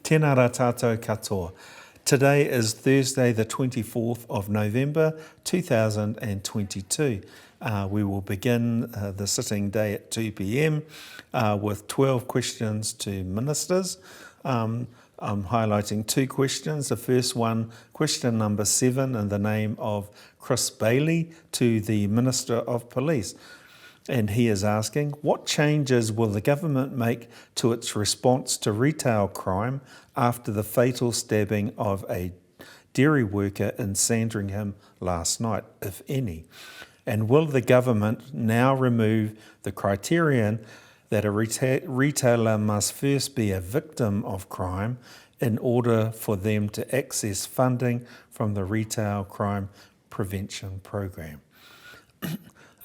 Tēnā rā tātou katoa. Today is Thursday the 24th of November 2022. We will begin the sitting day at 2 p.m. With 12 questions to ministers. I'm highlighting two questions. The first one, question number 7, in the name of Chris Bailey to the Minister of Police. And he is asking, what changes will the government make to its response to retail crime after the fatal stabbing of a dairy worker in Sandringham last night, if any? And will the government now remove the criterion that a retailer must first be a victim of crime in order for them to access funding from the Retail Crime Prevention Program?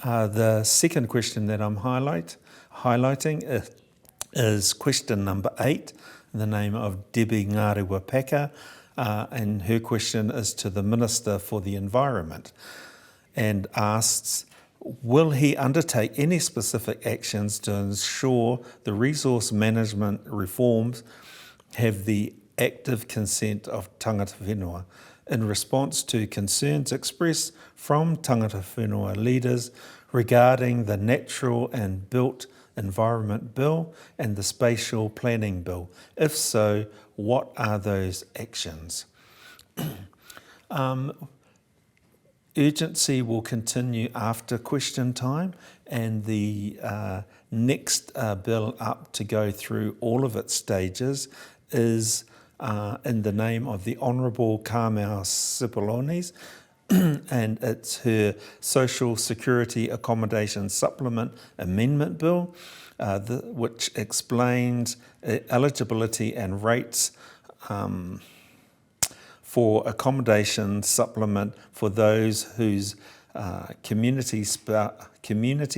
The second question that I'm highlighting is question number 8, in the name of Debbie Ngārewa-Paka, and her question is to the Minister for the Environment, and asks, will he undertake any specific actions to ensure the resource management reforms have the active consent of tangata whenua in response to concerns expressed from tangata whenua leaders regarding the Natural and Built Environment Bill and the Spatial Planning Bill? If so, what are those actions? Urgency will continue after question time, and the next bill up to go through all of its stages is in the name of the Honourable Carmel Cipolloni's, and it's her Social Security Accommodation Supplement Amendment Bill, which explains eligibility and rates for accommodation supplement for those whose community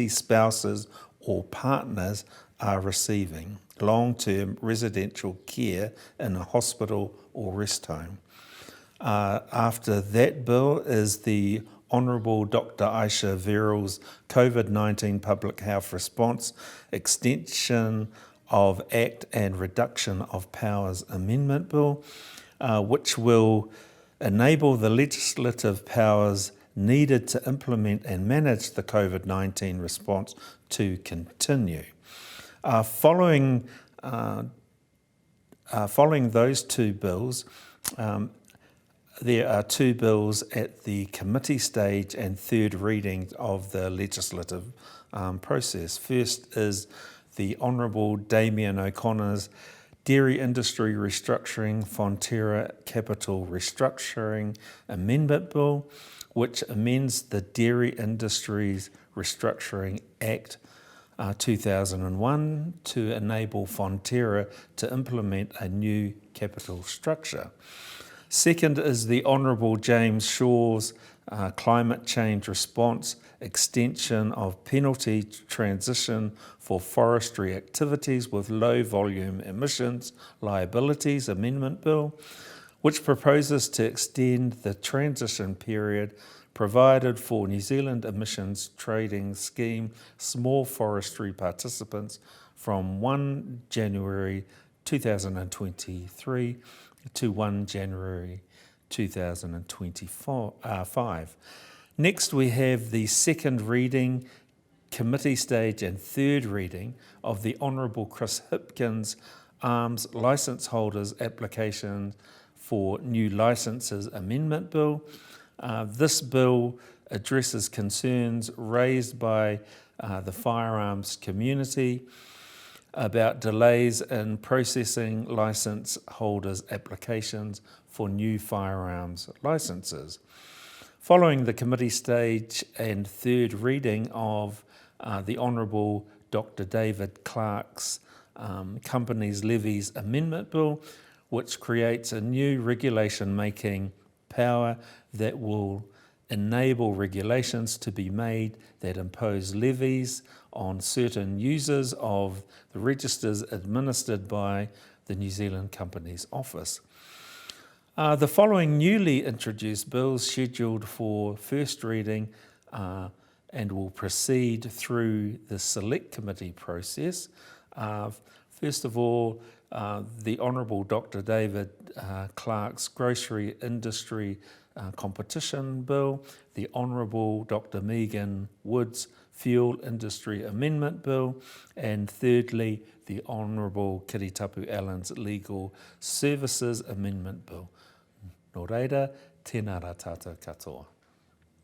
spouses or partners are receiving long-term residential care in a hospital or rest home. After that bill is the Honourable Dr. Aisha Verrill's COVID-19 Public Health Response Extension of Act and Reduction of Powers Amendment Bill, which will enable the legislative powers needed to implement and manage the COVID-19 response to continue. Following those two bills, there are two bills at the committee stage and third reading of the legislative process. First is the Honourable Damien O'Connor's Dairy Industry Restructuring Fonterra Capital Restructuring Amendment Bill, which amends the Dairy Industries Restructuring Act 2001 to enable Fonterra to implement a new capital structure. Second is the Honourable James Shaw's Climate Change Response Extension of Penalty Transition for Forestry Activities with Low Volume Emissions Liabilities Amendment Bill, which proposes to extend the transition period provided for New Zealand Emissions Trading Scheme small forestry participants from 1 January 2023 to 1 January 2025. Next, we have the second reading, committee stage and third reading of the Honourable Chris Hipkins Arms Licence Holders Application for New Licences Amendment Bill. This bill addresses concerns raised by the firearms community about delays in processing licence holders' applications for new firearms licences. Following the committee stage and third reading of the Honourable Dr. David Clark's Companies Levies Amendment Bill, which creates a new regulation-making power that will enable regulations to be made that impose levies on certain users of the registers administered by the New Zealand Companies Office. The following newly introduced bills scheduled for first reading and will proceed through the select committee process. First of all, the Honourable Dr. David Clark's Grocery Industry Competition Bill, the Honourable Dr. Megan Wood's Fuel Industry Amendment Bill, and thirdly, the Honourable Kiritapu Allen's Legal Services Amendment Bill. Nō reira, tēnā rā tātou katoa.